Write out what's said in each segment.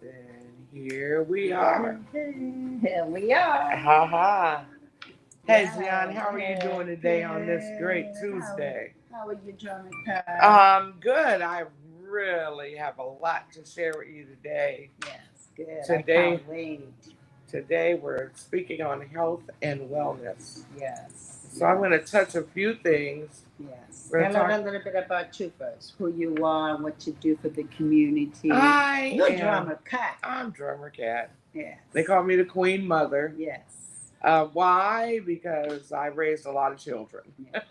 And here we are. Here we are. Ha ha. Hey, Zion, Yeah, how are you doing good, today on this great good. Tuesday? How are you, Jonathan? Good. I really have a lot to share with you today. Yes, good. I Today, can't wait. today we're speaking on health and wellness. Yes, So I'm going to yes, touch a few things. yes. We're going to Tell us talk. a little bit about you first. Who you are, what you do for the community. I You're am. drama cat. I'm Drummer Cat. Yes. They call me the Queen Mother. Yes. Why? Because I raised a lot of children. Yes.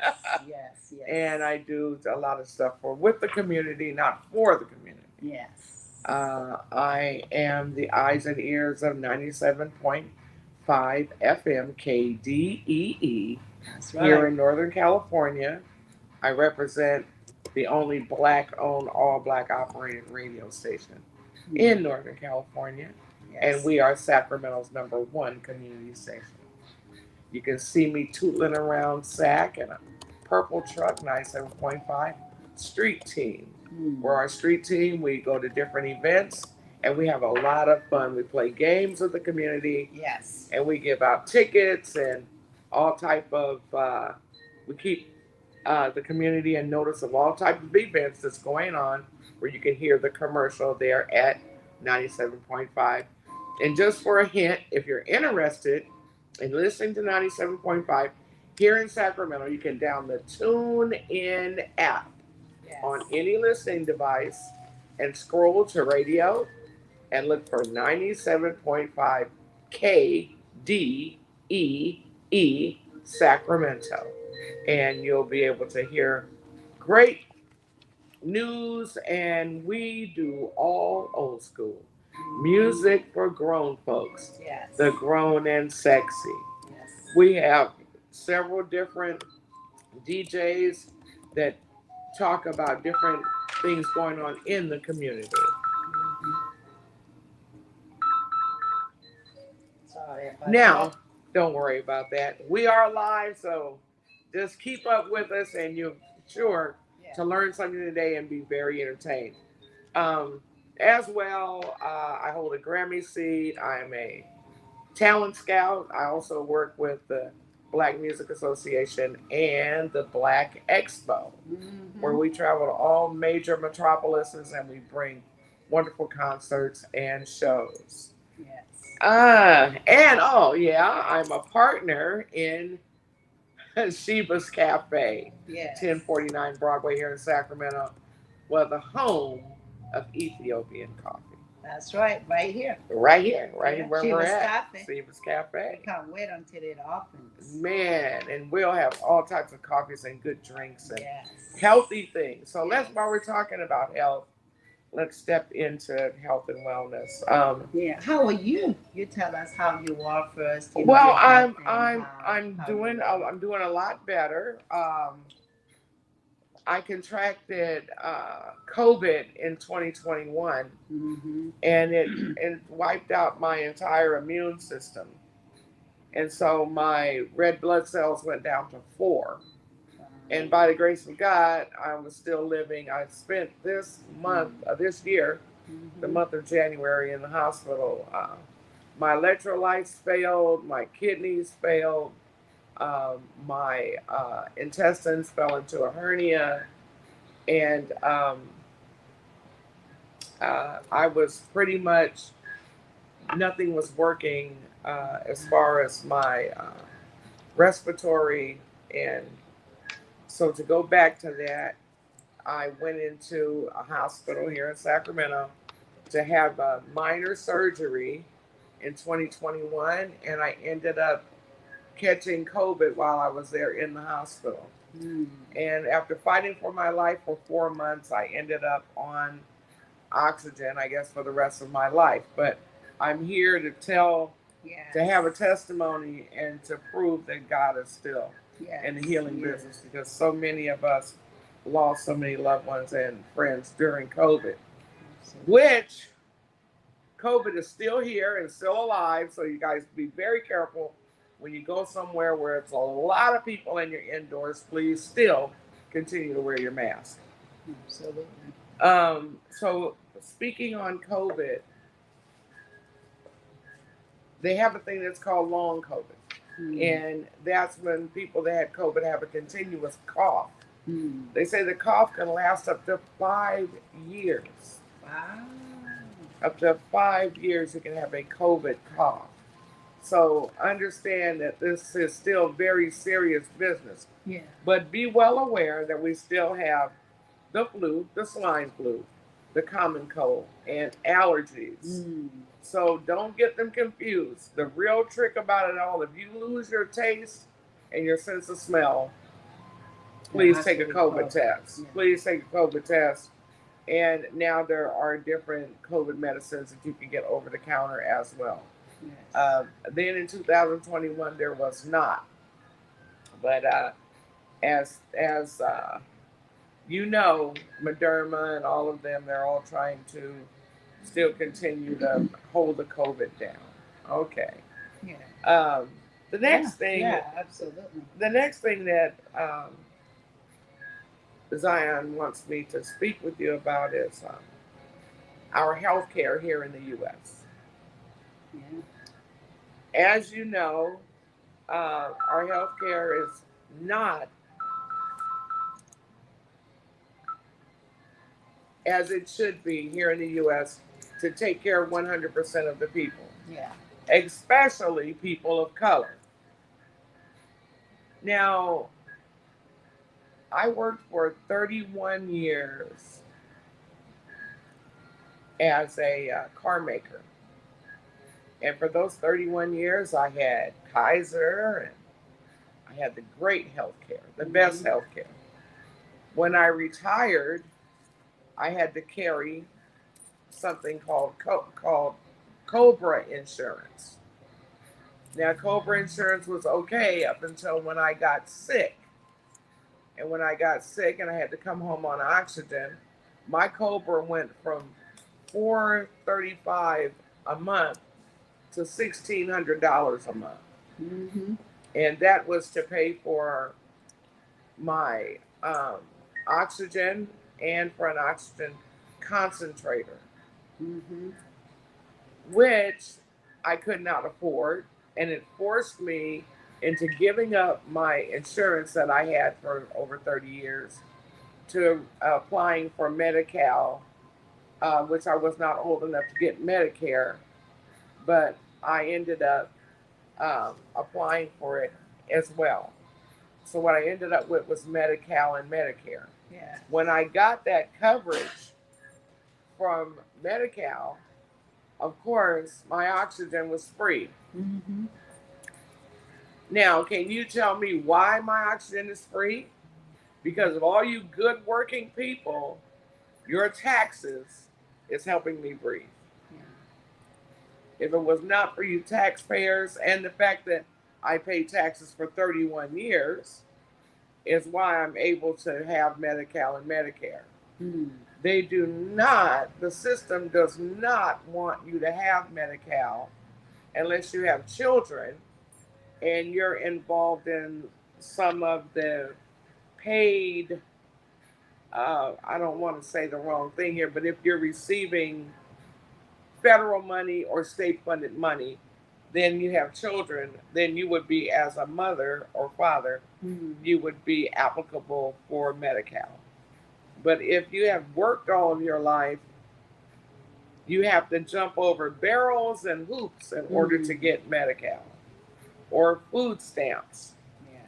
Yes. Yes. And I do a lot of stuff with the community, not for the community. Yes. I am the eyes and ears of 97.5 FM KDEE That's here right. in Northern California. I represent the only black owned, all black operated radio station Mm. in Northern California. And Yes. we are Sacramento's #1 community station. You can see me tootling around SAC in a purple truck, 97.5 street team. We're Mm. our street team. We go to different events and we have a lot of fun. We play games with the community Yes. and we give out tickets and all type of, we keep the community in notice of all type of events that's going on where you can hear the commercial there at 97.5. And just for a hint, if you're interested in listening to 97.5 here in Sacramento, you can download the Tune In app on Yes. any listening device and scroll to radio and look for 97.5 KDEE Sacramento. And you'll be able to hear great news, and we do all old school music for grown folks, Yes. the grown and sexy. Yes. We have several different DJs that talk about different things going on in the community. Mhm. Sorry about Now, that. don't worry about that. We are live, so just keep up with us, and you're sure Yeah. to learn something today and be very entertained. Um, as well, I hold a Grammy seat. I'm a talent scout. I also work with the Black Music Association and the Black Expo, where Mm-hmm. we travel to all major metropolises and we bring wonderful concerts and shows. Yes. And oh yeah, I'm a partner in Sheba's Cafe, Yes. 1049 Broadway here in Sacramento, well, the home of Ethiopian coffee. That's right. Right here. Right here Yeah. where She we're was at, stopping. Sheba's We Cafe. can't wait until it opens. Man, and we'll have all types of coffees and good drinks and Yes. healthy things. So let's, Yes. while we're talking about health, let's step into health and wellness. Yeah. How are you? You tell us how you are first. You know Well, your health I'm and I'm I'm how you doing are. I'm doing a lot better. I contracted COVID in 2021, Mm-hmm. and it wiped out my entire immune system, and so my red blood cells went down to 4. And by the grace of God, I was still living. I spent this month, this year, the Mm-hmm. month of January, in the hospital. My electrolytes failed, my kidneys failed, my intestines fell into a hernia, and I was pretty much, nothing was working as far as my respiratory. And so to go back to that, I went into a hospital here in Sacramento to have a minor surgery in 2021, and I ended up catching COVID while I was there in the hospital. Mm. And after fighting for my life for 4 months, I ended up on oxygen, I guess, for the rest of my life. But I'm here to to have a Yes. testimony and to prove that God is still in the Yes. healing Yes. business, because so many of us lost so many loved ones and friends during COVID, Absolutely. which COVID is still here and still alive. So you guys be very careful when you go somewhere where it's a lot of people and you're indoors. Please still continue to wear your mask. Absolutely. So speaking on COVID, they have a thing that's called long COVID. Mm. And that's when people that had COVID have a continuous cough. Mm. They say the cough can last up to 5 years. Wow. Up to 5 years, you can have a COVID cough. So understand that this is still very serious business. Yeah. But be well aware that we still have the flu, the swine flu, the common cold, and allergies. Mm. So don't get them confused. The real trick about it all, if you lose your taste and your sense of smell, please take a COVID test. Yeah. Please take a COVID test. And now there are different COVID medicines that you can get over the counter as well. Yes. Then in 2021 there was not, but as you know, Moderna and all of them, they're all trying to still continue to hold the COVID down. Okay. Yeah. The next thing. Yeah, absolutely. The next thing that Zion wants me to speak with you about is our health care here in the U.S. Yeah. As you know, our health care is not as it should be here in the U.S. to take care of 100% of the people. Yeah. Especially people of color. Now, I worked for 31 years as a car maker. And for those 31 years, I had Kaiser and I had the great health care, the best health care. When I retired, I had to carry something called Cobra insurance. Now, Cobra insurance was okay up until when I got sick. And when I got sick and I had to come home on oxygen, my Cobra went from $435 a month to $1,600 a month. Mm-hmm. And that was to pay for my oxygen and for an oxygen concentrator, Mm-hmm. which I could not afford. And it forced me into giving up my insurance that I had for over 30 years to applying for Medi-Cal, which I was not old enough to get Medicare, but I ended up applying for it as well. So what I ended up with was Medi-Cal and Medicare. Yeah. When I got that coverage from Medi-Cal, of course, my oxygen was free. Mm-hmm. Now, can you tell me why my oxygen is free? Because of all you good working people, your taxes is helping me breathe. Yeah. If it was not for you taxpayers and the fact that I paid taxes for 31 years, is why I'm able to have Medi-Cal and Medicare. Mm. They do not, the system does not want you to have Medi-Cal unless you have children and you're involved in some of the paid, I don't want to say the wrong thing here, but if you're receiving federal money or state funded money, then you have children, then you would be, as a mother or father, you would be applicable for Medi-Cal. But if you have worked all of your life, you have to jump over barrels and hoops in order to get Medi-Cal or food stamps. Yeah.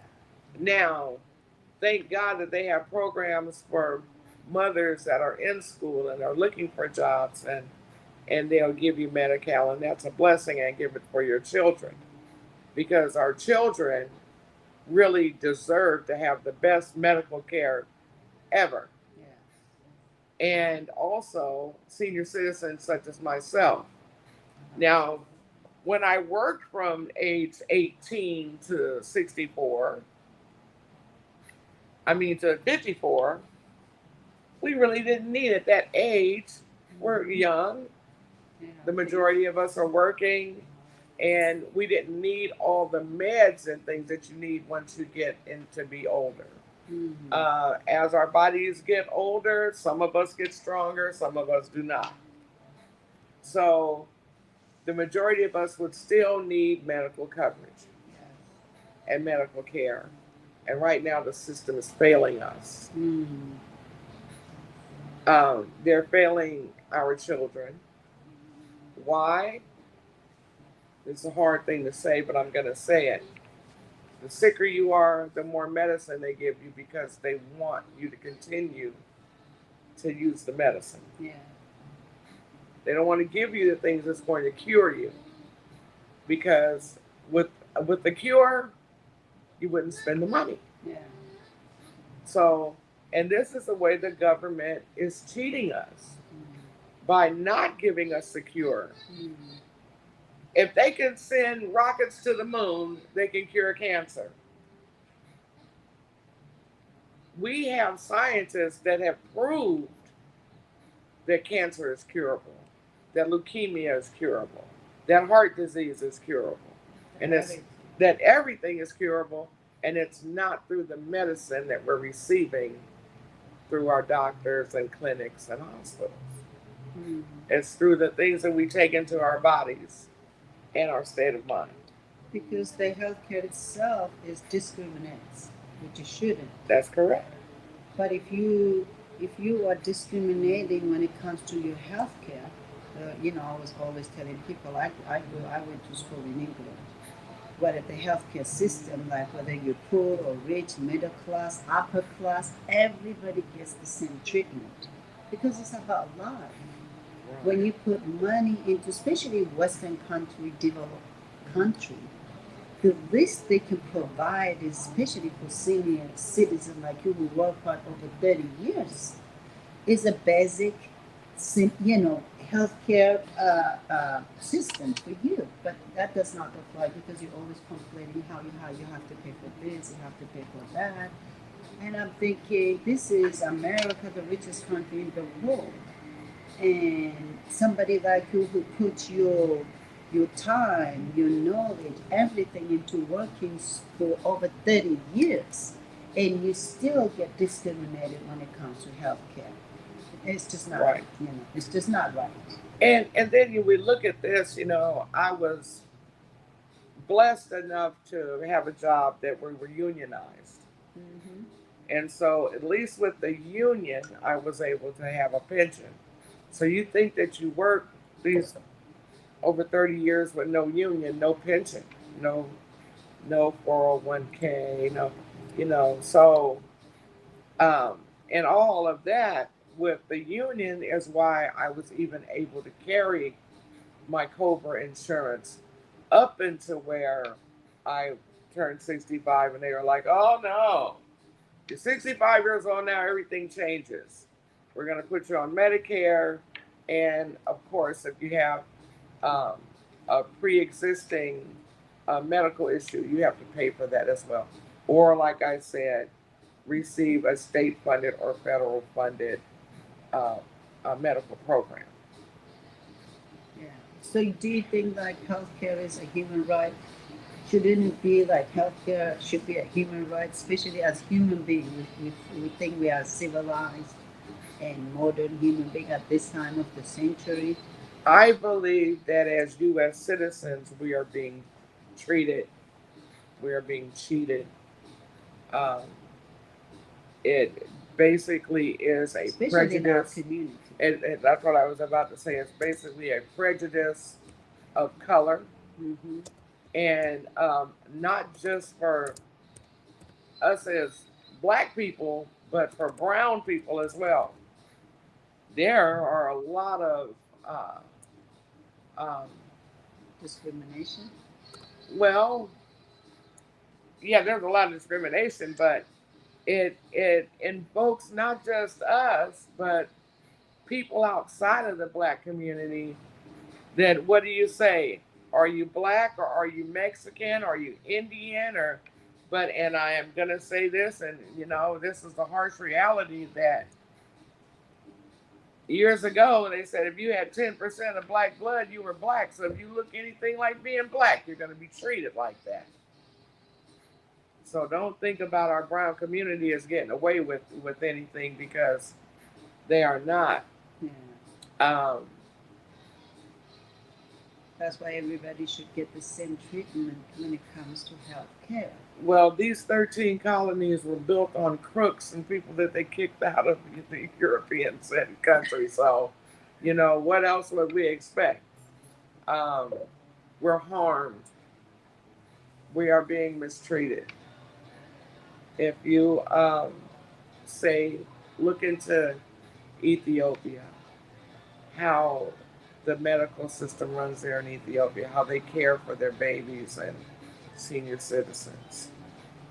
Now, thank God that they have programs for mothers that are in school and are looking for jobs, and they'll give you Medi-Cal, and that's a blessing, and give it for your children, because our children really deserve to have the best medical care ever. Yeah. And also senior citizens such as myself. Now, when I worked from age 18 to 64, to 54, we really didn't need it. That age, we're young. Yeah. The majority of us are working, and we didn't need all the meds and things that you need once you get into be older. Mm-hmm. As our bodies get older, some of us get stronger, some of us do not. So the majority of us would still need medical coverage Yes. and medical care. And right now, the system is failing us. Mm. They're failing our children. Why? It's a hard thing to say, but I'm going to say it. The sicker you are, the more medicine they give you because they want you to continue to use the medicine. Yeah. They don't want to give you the things that's going to cure you because with the cure, you wouldn't spend the money. Yeah. So, and this is the way the government is cheating us by not giving us the cure. Mm. If they can send rockets to the moon, they can cure cancer. We have scientists that have proved that cancer is curable, that leukemia is curable, that heart disease is curable, and it's that everything is curable, and it's not through the medicine that we're receiving through our doctors and clinics and hospitals. Mm. It's through the things that we take into our bodies and our state of mind. Because the healthcare itself is discriminates, which it shouldn't. That's correct. But if you are discriminating when it comes to your healthcare, I was always telling people I went to school in England. Whether the healthcare system, like whether you're poor or rich, middle class, upper class, everybody gets the same treatment because it's about life. When you put money into, especially Western country, developed country, the least they can provide, especially for senior citizens like you who work hard over 30 years, is a basic, healthcare system for you. But that does not apply because you're always complaining how you have to pay for this, you have to pay for that. And I'm thinking, this is America, the richest country in the world. And somebody like you who puts your time, your knowledge, everything into working for over 30 years, and you still get discriminated when it comes to healthcare. It's just not Right. It's just not right. And then we look at this. I was blessed enough to have a job that we were unionized, Mm-hmm. and so at least with the union, I was able to have a pension. So you think that you work these over 30 years with no union, no pension, no 401k, no, so and all of that with the union is why I was even able to carry my Cobra insurance up into where I turned 65, and they were like, "Oh no, you're 65 years old now. Everything changes. We're going to put you on Medicare, and of course, if you have um, a pre-existing medical issue, you have to pay for that as well. Or, like I said, receive a state-funded or federal-funded uh, medical program." Yeah. So do you think like healthcare is a human right? Shouldn't it be like healthcare should be a human right, especially as human beings? We think we are civilized and modern human being at this time of the century. I believe that as U.S. citizens, we are being treated, we are being cheated. Um, it basically is a Especially in our prejudice. community. And that's what I was about to say. It's basically a prejudice of color, Mm-hmm. and not just for us as black people, but for brown people as well. There are a lot of, uh, um, Discrimination. well, yeah, there's a lot of discrimination, but it invokes not just us, but people outside of the black community. That what do you say? Are you black or are you Mexican? Are you Indian or? But and I am gonna say this, and this is the harsh reality that years ago they said if you had 10% of black blood, you were black. So if you look anything like being black, you're gonna be treated like that. So don't think about our brown community as getting away with anything because they are not. Yeah. Um, That's why everybody should get the same treatment when it comes to health care. Well, these 13 colonies were built on crooks and people that they kicked out of the European countries. So, what else would we expect? Um, we're harmed. We are being mistreated. If you say, look into Ethiopia, how the medical system runs there in Ethiopia, how they care for their babies and senior citizens.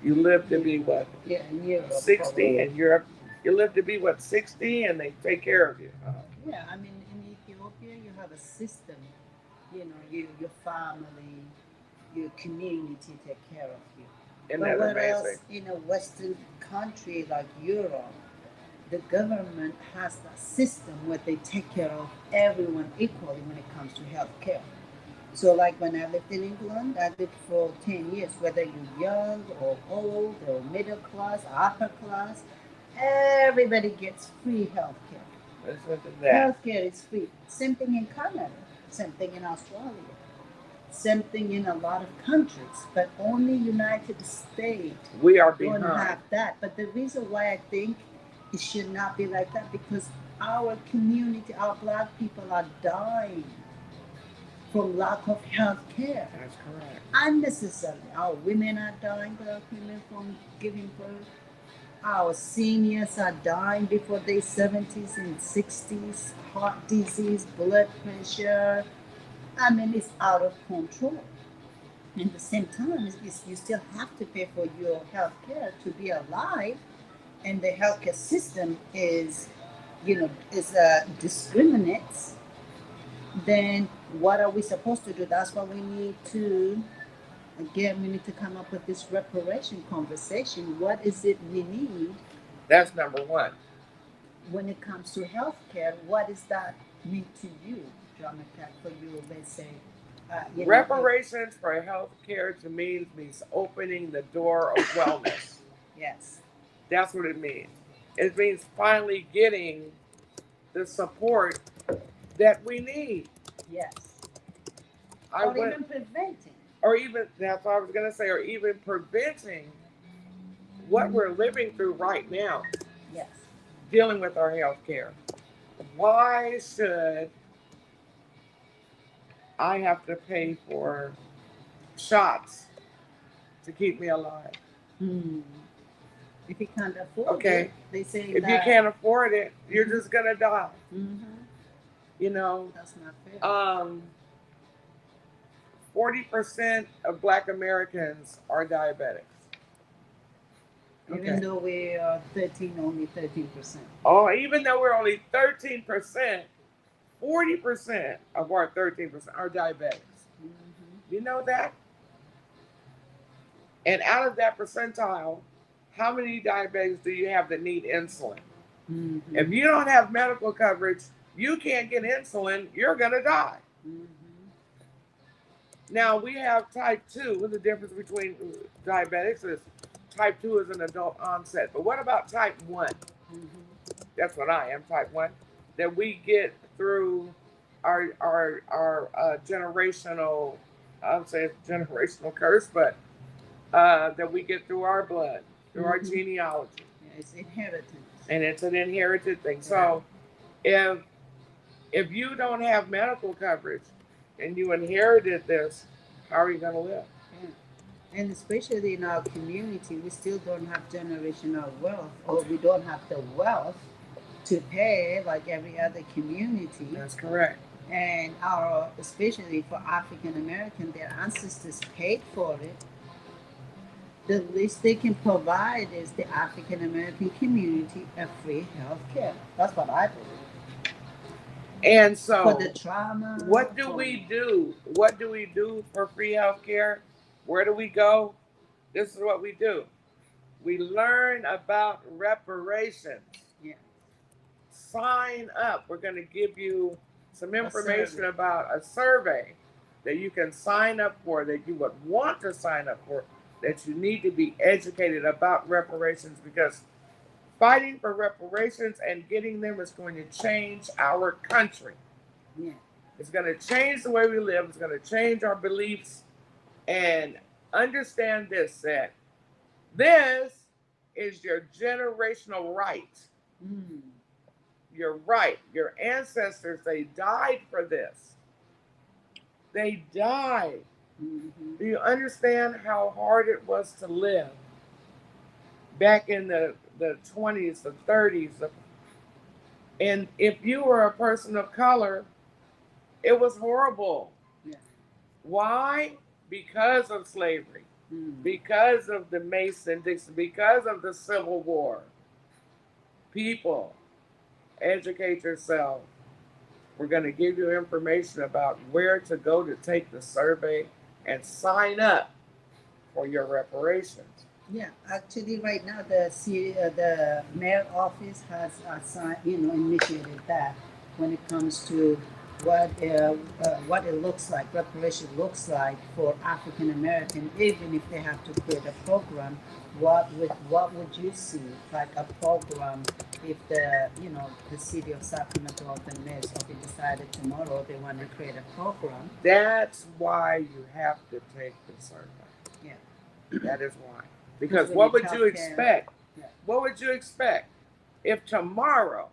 You live to be what? Yeah, in Europe, 60, probably. and you live to be what, 60, and they take care of you. Yeah, I mean, in Ethiopia, you have a system. Your family, your community take care of you. Isn't But that whereas amazing? in a Western country like Europe, the government has that system where they take care of everyone equally when it comes to health care. So, like when I lived in England, I lived for 10 years, whether you're young or old or middle class, upper class, everybody gets free health care. Listen to that. Healthcare is free. Same thing in Canada, same thing in Australia, same thing in a lot of countries, but only United States We are don't behind. have that. But the reason why I think it should not be like that because our community, our black people are dying from lack of health care. That's correct. Unnecessarily. Our women are dying, black women, from giving birth. Our seniors are dying before their 70s and 60s, heart disease, blood pressure. I mean, it's out of control. At the same time, you still have to pay for your health care to be alive, and the healthcare system is discriminates. Then what are we supposed to do? That's why we need to, again, we need to come up with this reparation conversation. What is it we need That's number one. when it comes to healthcare? What does that mean to you, Jamaica, for you, let's say, Reparations for health care to me means opening the door of wellness. yes, That's what it means. It means finally getting the support that we need. yes, I or went, even preventing. or even, that's what I was going to say, or even preventing what we're living through right now, Yes, dealing with our health care. Why should I have to pay for shots to keep me alive? hmm. If you can't afford it, Okay. they say If you that. can't afford it, you're Hmm. just going to die. Hmm. You know, That's not fair. um, 40% of black Americans are diabetics. Even Okay. though we are 13, only 13%. Oh, even though we're only 13%, 40% of our 13% are diabetics. Hmm. You know that? And out of that percentile, how many diabetics do you have that need insulin? If Hmm. you don't have medical coverage, you can't get insulin, you're going to die. Hmm. Now, we have type 2. What's the difference between diabetics? Is type 2 is an adult onset. But what about type 1? Hmm. That's what I am, type 1. That we get through our generational, I would say it's generational curse, but that we get through our blood, through our Hmm. genealogy. Yeah, it's inheritance. And it's an inherited thing. Yeah. So if if you don't have medical coverage and you inherited this, how are you going to live? Yeah. And especially in our community, we still don't have generational wealth, or we don't have the wealth to pay like every other community. That's correct. And our, especially for African American, their ancestors paid for it. The least they can provide is the African American community a free health care. That's what I believe. And For the so, trauma, what do for we do? What do we do for free health care? Where do we go? This is what we do. We learn about reparations. yeah, Sign up. We're going to give you some a information survey. about a survey that you can sign up for, that you would want to sign up for, that you need to be educated about reparations, because fighting for reparations and getting them is going to change our country. Yeah. It's going to change the way we live. It's going to change our beliefs. And understand this, that this is your generational right. Mm. You're right. Your ancestors, they died for this. They died. Mm-hmm. Do you understand how hard it was to live back in the 20s, the 30s? And if you were a person of color, it was horrible. Yeah. Why? Because of slavery, Mm. because of the Mason Dixon, because of the Civil War. People, educate yourself. We're going to give you information about where to go to take the survey and sign up for your reparations. Yeah, actually, right now the mayor office has assigned, initiated that when it comes to what it looks like, reparation looks like for African American, even if they have to create a program. What would you see like a program if the city of Sacramento or the mayor's office decided tomorrow they want to create a program? That's why you have to take the survey. Yeah, That is why. because Because we what need would you healthcare. expect? Yeah. What would you expect if tomorrow,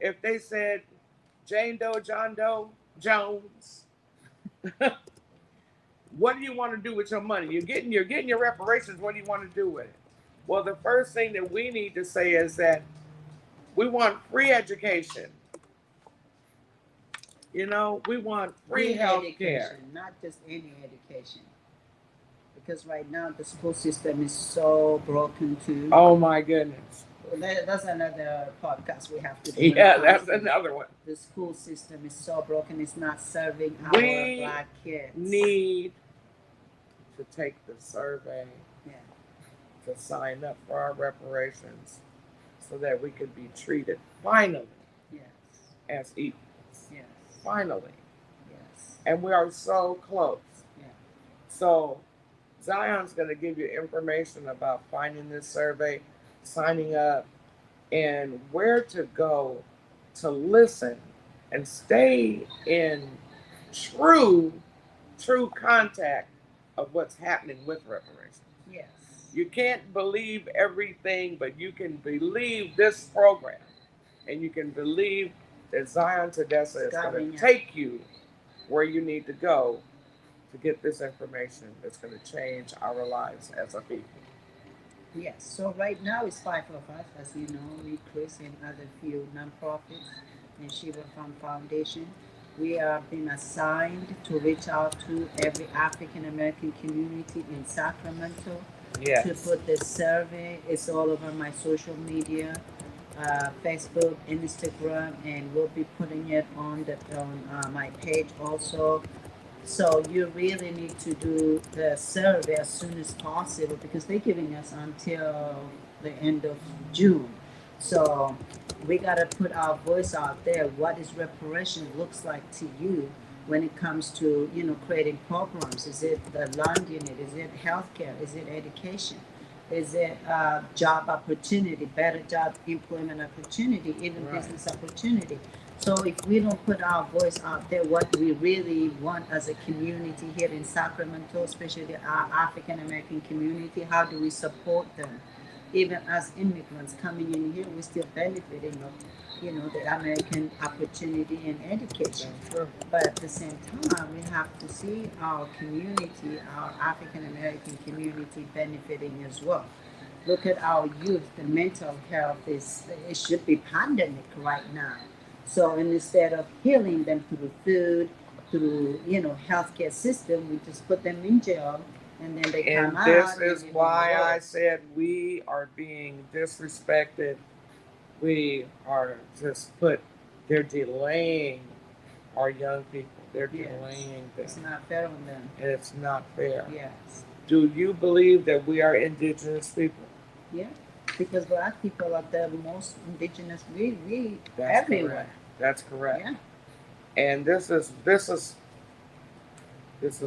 if they said Jane Doe, John Doe, Jones, what do you want to do with your money? You're getting your reparations. What do you want to do with it? Well, the first thing that we need to say is that we want free education. We want free Good health care. education, not just any education. Because right now the school system is so broken too. Oh my goodness. That's another podcast we have to do. Yeah, that's another one. The school system is so broken; it's not serving our We black kids. need to take the survey Yeah. to sign up for our reparations so that we can be treated finally Yes. as equals. Yes. Finally. Yes. And we are so close. Yeah. So Zion's going to give you information about finding this survey, signing up, and where to go to listen and stay in true, true contact of what's happening with reparations. Yes. You can't believe everything, but you can believe this program. And you can believe that Zion Tedessa is going to take you where you need to go to get this information that's going to change our lives as a people. Yes. So right now it's five of us, as you know, me, Chris, and other few nonprofits and Shiva Farm Foundation. We are being assigned to reach out to every African American community in Sacramento to Yes. put this survey. It's all over my social media, Facebook, Instagram, and we'll be putting it on my page also. So you really need to do the survey as soon as possible because they're giving us until the end of June. So we gotta put our voice out there. What is reparation looks like to you when it comes to creating programs? Is it the land unit? Is it healthcare? Is it education? Is it job opportunity, better job employment opportunity, even Right. business opportunity? So if we don't put our voice out there, what we really want as a community here in Sacramento, especially our African American community, how do we support them? Even as immigrants coming in here, we're still benefiting of, the American opportunity and education. That's true. But at the same time, we have to see our community, our African American community benefiting as well. Look at our youth. The mental health it should be pandemic right now. So instead of healing them through food, through healthcare system, we just put them in jail, and then they And come out. this is and why I worse. said we are being disrespected. We are they're delaying our young people. They're Yes. delaying them. It's not fair on them. And it's not fair. Yes. Do you believe that we are indigenous people? Yeah. Because black people are the most indigenous. We That's everywhere. correct. That's correct. Yeah. And this is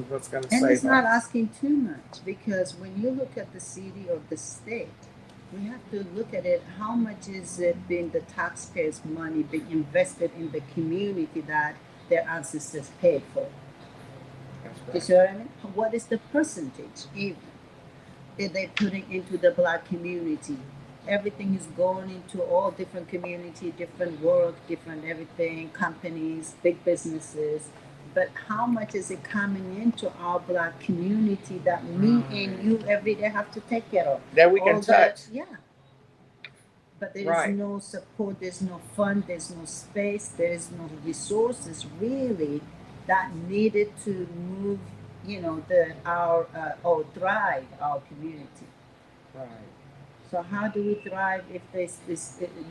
what's going to And save it's not us. asking too much because when you look at the city or the state, we have to look at it. How much is it being the taxpayers' money being invested in the community that their ancestors paid for. That's You right. see what I mean? What is the percentage even that they're putting into the black community? Everything is going into all different community, different work, different everything, companies, big businesses. But how much is it coming into our black community that me and Right. you every day have to take care of? That we can All the touch. yeah, but there is Right. no support, there's no fund, there's no space, there is no resources really that needed to move, the our or thrive our community. Right. So how do we thrive if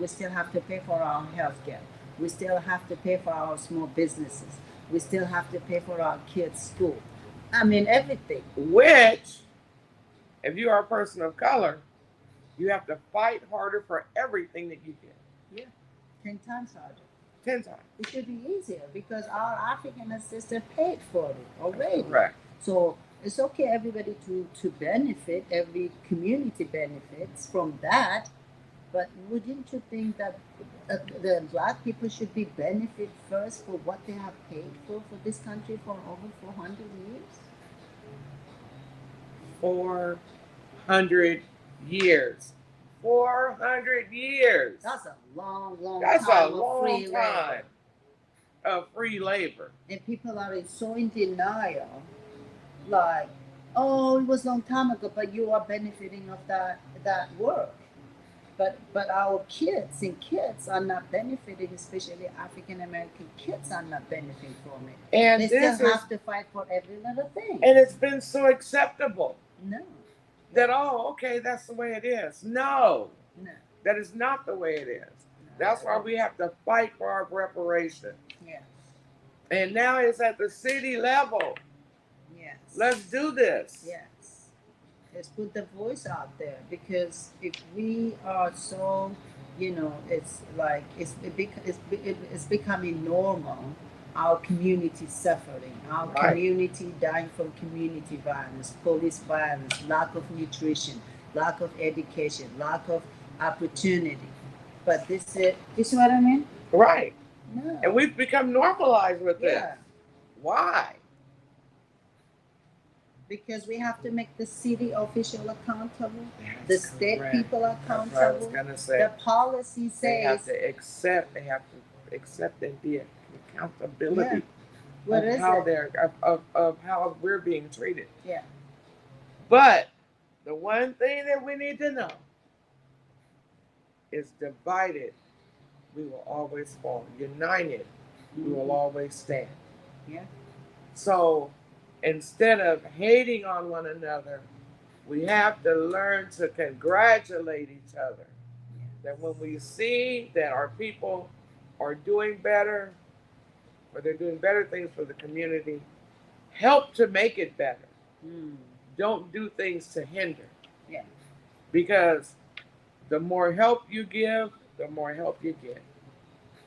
we still have to pay for our healthcare, we still have to pay for our small businesses, we still have to pay for our kids' school. I mean everything. Which, if you are a person of color, you have to fight harder for everything that you get. Yeah, 10 times harder. 10 times. It should be easier because our African ancestors paid for it That's already. correct. So it's okay everybody to benefit, every community benefits from that. But wouldn't you think that the black people should be benefit first for what they have paid for this country for over 400 years? 400 years. 400 years. That's a long, long That's a time of long free labor. time of free labor. And people are so in denial, like, oh, it was a long time ago, but you are benefiting of that work. But our kids are not benefiting, especially African American kids are not benefiting from it. They And still this is, have to fight for every little thing. and it's been so acceptable No, that, oh, okay, that's the way it is. No, no, that is not the way it is. not That's at why all. we have to fight for our reparation. Yes, And now it's at the city level. Let's yes, do this. yes. Let's put the voice out there because if we are so, it's like it's becoming normal. Our community suffering, our Right. community dying from community violence, police violence, lack of nutrition, lack of education, lack of opportunity. But this is, you see what I mean? Right. And No. we've become normalized with this. Yeah, Why? because we have to make the city official accountable, the That's state correct. people That's what I was accountable. gonna say. The policy They have says, to accept. They have to accept and be yeah, accountability what of is how it? they're of how we're being treated. Yeah, But the one thing that we need to know is divided, we will always fall. United, we will hmm, always stand. yeah, So instead of hating on one another, we have to learn to congratulate each other. That when we see that our people are doing better, or they're doing better things for the community, help to make it better. mm, Don't do things to hinder. yeah, Because the more help you give, the more help you get.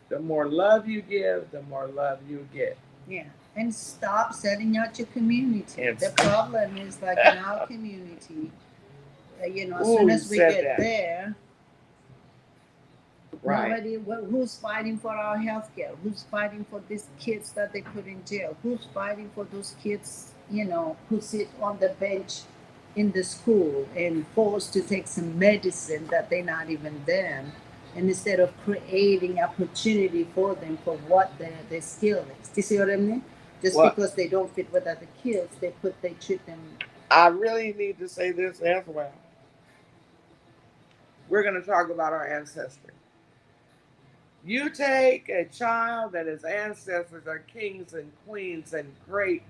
The more love you give, the more love you get. yeah. And stop selling out your community. And The problem is like in our community, as ooh, soon you as we said get that. there, Right. nobody, who's fighting for our health care? Who's fighting for these kids that they put in jail? Who's fighting for those kids, who sit on the bench in the school and forced to take some medicine that they're not even them? And instead of creating opportunity for them for what their skill is. Do you see what I mean? Just Well, because they don't fit with other kids, they treat them. I really need to say this as well. We're going to talk about our ancestry. You take a child that his ancestors are kings and queens and great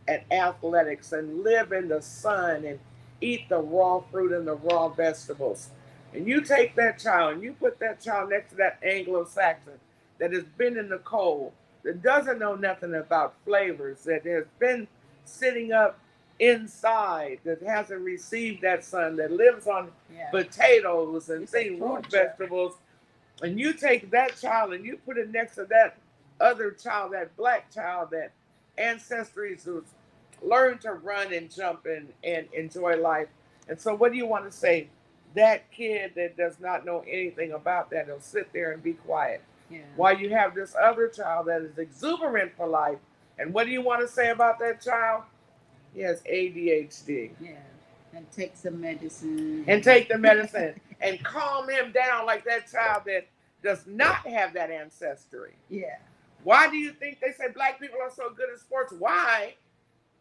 at athletics and live in the sun and eat the raw fruit and the raw vegetables. And you take that child and you put that child next to that Anglo Saxon that has been in the cold, that doesn't know nothing about flavors, that has been sitting up inside, that hasn't received that sun, that lives on Yeah, potatoes and it's a things, root torture. vegetables, and you take that child and you put it next to that other child, that black child, that ancestries who's learned to run and jump and enjoy life. And so, what do you want to say? That kid that does not know anything about that, he'll sit there and be quiet. Yeah. While you have this other child that is exuberant for life. And what do you want to say about that child? He has ADHD. Yeah. And take some medicine. And take the medicine and calm him down like that child that does not have that ancestry. Yeah. Why do you think they say black people are so good at sports? Why?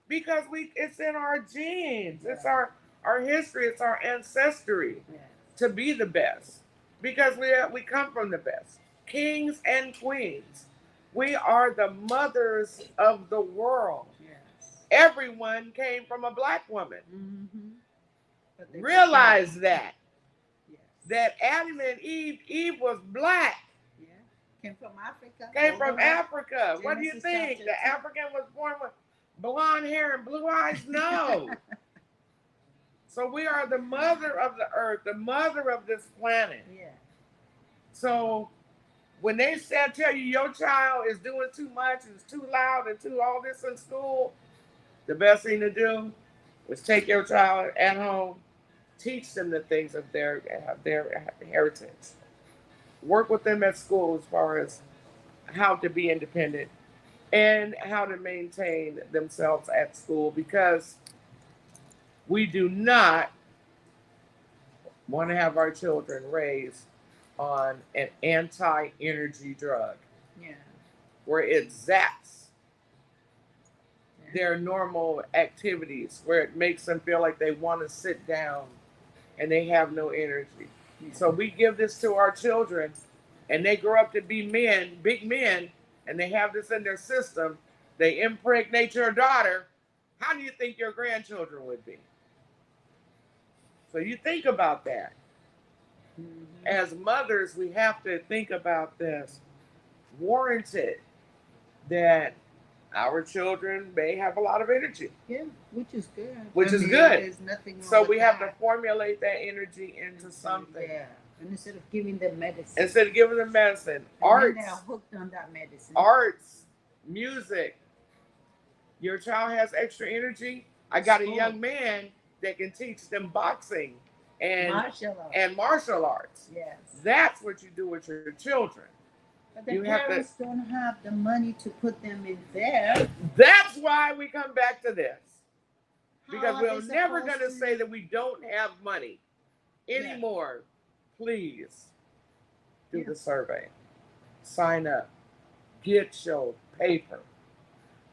Because it's in our genes. Yeah. It's our history. It's our ancestry Yes. to be the best. Because we come from the best. Kings and queens. We are the mothers of the world. Yes. Everyone came from a black woman. Mm-hmm. Realize that. Yes. That Adam and Eve was black. Yeah. Came from Africa. Came from Africa. Genesis what do you think? chapter The 2. African was born with blonde hair and blue eyes? No. So we are the mother of the earth, the mother of this planet. Yeah. So when they tell you your child is doing too much and it's too loud and too all this in school, the best thing to do is take your child at home, teach them the things of their heritage. Work with them at school as far as how to be independent and how to maintain themselves at school, because we do not want to have our children raised on an anti-energy drug. Yeah. Where it zaps their normal activities, where it makes them feel like they want to sit down and they have no energy. Yeah. So we give this to our children and they grow up to be men, big men, and they have this in their system. They impregnate your daughter. How do you think your grandchildren would be? So you think about that. Mm-hmm. As mothers, we have to think about this. Warranted that our children may have a lot of energy. Yeah, which is good. Which is good. There's nothing wrong So with we have that. to formulate that energy into something. Yeah. And instead of giving them medicine. Instead of giving them medicine, and arts, they're hooked on that medicine. arts, music. Your child has extra energy. I got a young man that can teach them boxing and martial arts. Yes. That's what you do with your children. But the parents don't have the money to put them in there. That's why we come back to this. Because How we're never going to say that we don't have money anymore. Please do the survey. Sign up. Get your paper.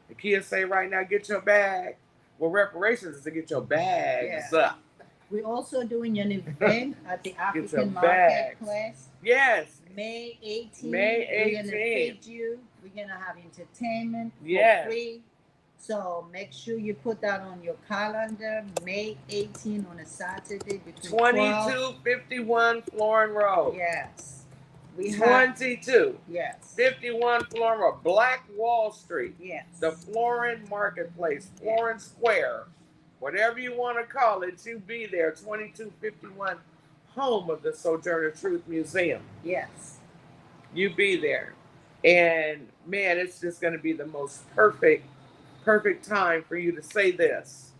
The kids say right now, get your bag. Well, reparations is to get your bags up. We're also doing an event at the African bags. Marketplace. Yes. May 18th. May 18th. We're going to feed you. We're going to have entertainment for free. So make sure you put that on your calendar. May 18th on a Saturday between 2251 Florin Road. Yes. 22. Yes. 51 Florin Road. Black Wall Street. Yes. The Florin Marketplace. Florin Square. Whatever you want to call it, you be there. 2251, home of the Sojourner Truth Museum. Yes. You be there. And man, it's just going to be the most perfect time for you to say this.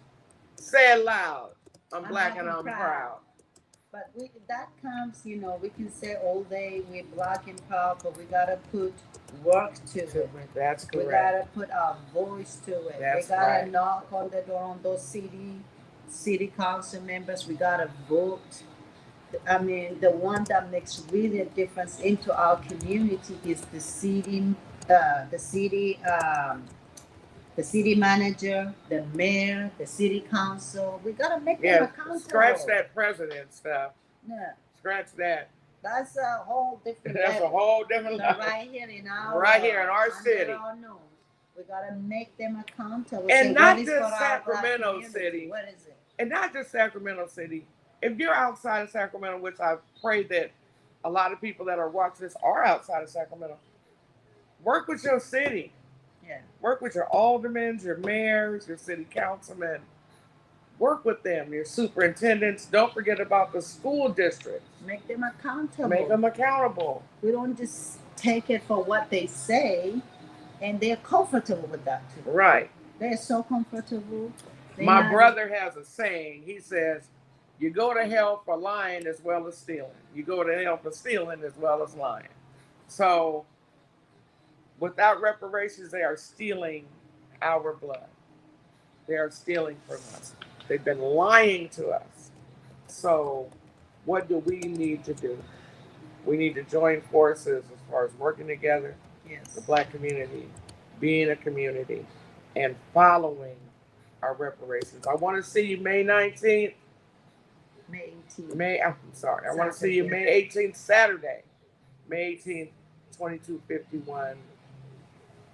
Say it loud. I'm black and I'm proud. But that comes, we can say all day we're black and proud, but we got to put work to it. That's correct. We got to put our voice to it. That's we got to knock on the door on those city council members. We got to vote. I mean, the one that makes really a difference into our community is the city manager, the mayor, the city council. We gotta make them accountable. Scratch that president stuff. Yeah. Scratch that. That's a whole different That's level. a whole different level. Right here in our city. We gotta make them accountable. And not just Sacramento City. What is it? And not just Sacramento City. If you're outside of Sacramento, which I pray that a lot of people that are watching this are outside of Sacramento, work with your city. Yeah. Work with your aldermen, your mayors, your city councilmen. Work with them, your superintendents. Don't forget about the school districts. Make them accountable. Make them accountable. We don't just take it for what they say, and they're comfortable with that too. Right. They're so comfortable. My brother has a saying. He says, you go to hell for lying as well as stealing. You go to hell for stealing as well as lying. So Without reparations, they are stealing our blood. They are stealing from us. They've been lying to us. So, what do we need to do? We need to join forces as far as working together, the Yes. black community, being a community, and following our reparations. I want to see you May 19th. May 18th. I'm sorry. I want to see you May 18th, Saturday. May 18th, 2251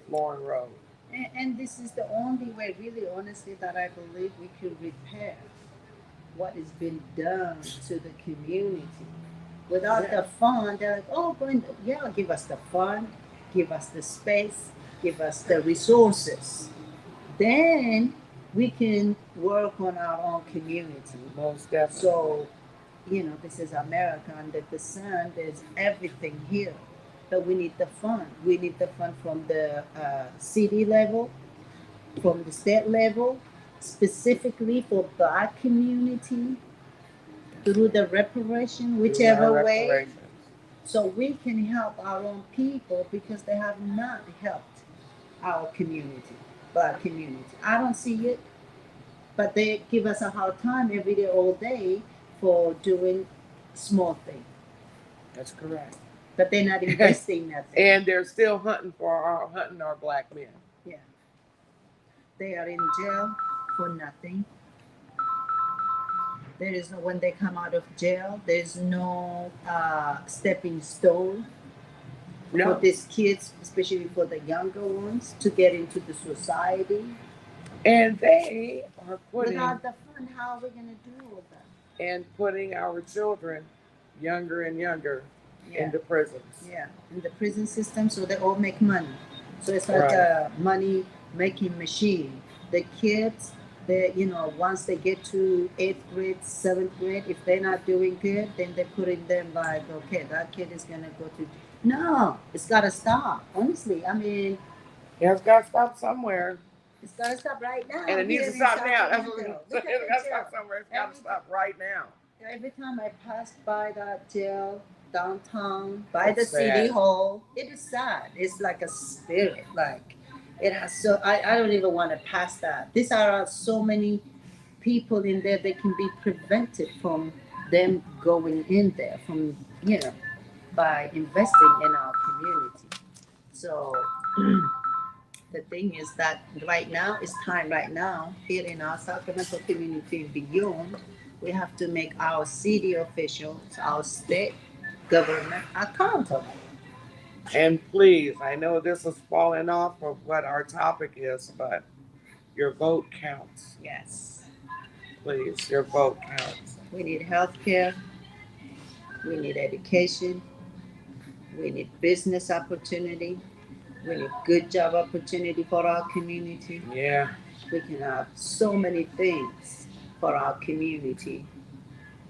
Lauren Road. And this is the only way, really, honestly, that I believe we could repair what has been done to the community. Without the fund, they're like, oh, yeah, give us the fund, give us the space, give us the resources. Then we can work on our own community. Most definitely. So, this is America, under the sun, there's everything here. But we need the fund. We need the fund from the city level, from the state level, specifically for black community, through the reparation, whichever way. So we can help our own people because they have not helped our community, black community. I don't see it, but they give us a hard time every day, all day, for doing small things. That's correct. But they're not investing nothing. And they're still hunting our black men. Yeah. They are in jail for nothing. There is no, when they come out of jail, there's no stepping stone for these kids, especially for the younger ones, to get into the society. And they are putting, without the fund, how are we going to do all that? And putting our children younger and younger into prisons. Yeah, in the prison system, so they all make money. So it's like a money making machine. The kids, once they get to 8th grade, 7th grade, if they're not doing good, then they're putting them like, okay, that kid is going to go to. No, it's got to stop. Honestly, I mean, it's got to stop somewhere. It's got to stop right now. And it needs to stop now. That's what it's got to stop somewhere. It's got to stop right now. Every time I pass by that jail downtown, by the city hall, it is sad. It's like a spirit. Like, it has so, I don't even want to pass that. These are so many people in there that can be prevented from them going in there, from, by investing in our community. So the thing is that right now, it's time right now, here in our Sacramento community and beyond, we have to make our city officials, our state government accountable. And please, I know this is falling off of what our topic is, but your vote counts. Yes. Please, your vote counts. We need health care. We need education. We need business opportunity. We need good job opportunity for our community. Yeah. We can have so many things for our community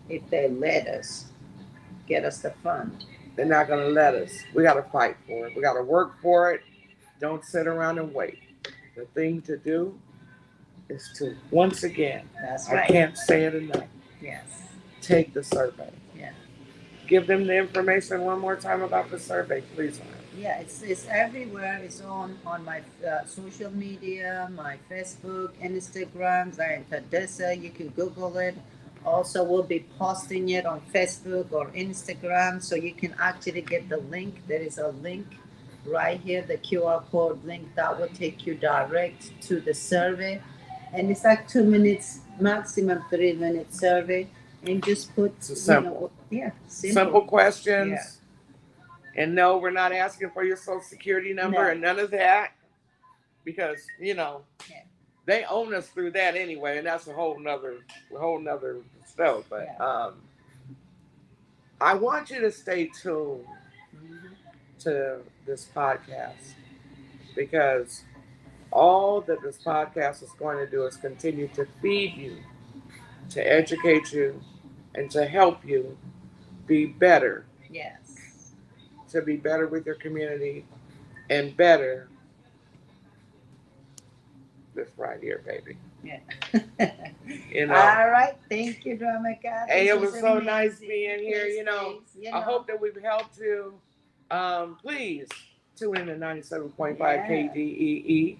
if they let us, get us the fund. They're not going to let us. We got to fight for it. We got to work for it. Don't sit around and wait. The thing to do is to, once again, That's right. I can't say it enough. Yes. Take the survey. Yeah. Give them the information one more time about the survey, please. Yeah, it's everywhere. It's on my social media, my Facebook, Instagram, Zion Tadessa. You can Google it. Also, we'll be posting it on Facebook or Instagram, so you can actually get the link. There is a link right here, the QR code link that will take you direct to the survey. And it's like 2 minutes, maximum 3 minute survey. And just put, simple. Simple questions. Yeah. And no, we're not asking for your social security number and none of that. Because, they own us through that anyway, and that's a whole nother stuff. But I want you to stay tuned to this podcast, because all that this podcast is going to do is continue to feed you, to educate you, and to help you be better. Yes. To be better with your community and better this right here, baby. Yeah. All right. Thank you, Drama Cat. Hey, it was so nice being here. I hope that we've helped you. Please Tune in to 97.5 Yeah. KDEE,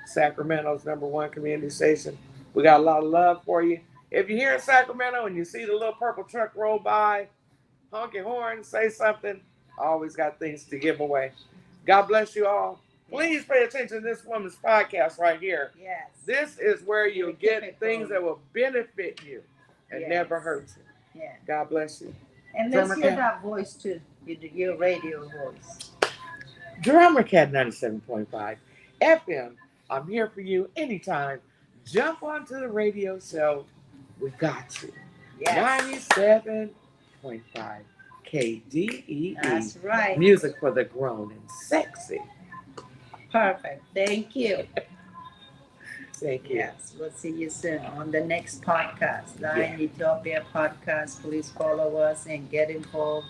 Sacramento's #1 community station. We got a lot of love for you. If you're here in Sacramento and you see the little purple truck roll by, honk your horn, say something. Always got things to give away. God bless you all. Please pay attention to this woman's podcast right here. Yes. This is where you'll get things that will benefit you and Yes. never hurt you. Yeah. God bless you. And let's Drummer hear Cat. that voice too. Your radio voice. Drummer Cat 97.5 FM. I'm here for you anytime. Jump onto the radio show. We got you. Yes. 97.5 KDEE. That's right. Music for the grown and sexy. Perfect. Thank you. Thank you. Yes. We'll see you soon on the next podcast. The Utopia podcast. Please follow us and get involved.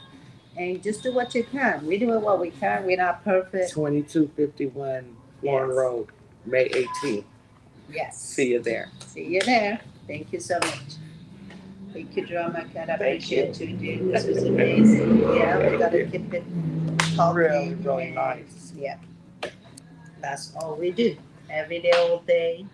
And just do what you can. We do what we can. We're not perfect. 2251 Warren Road, May 18th. Yes. See you there. See you there. Thank you so much. Thank you, Drummer Cat. I appreciate you, dude. This was amazing. Yeah, we gotta keep it talking. Really nice. Yeah. That's all we do. Every day, all day.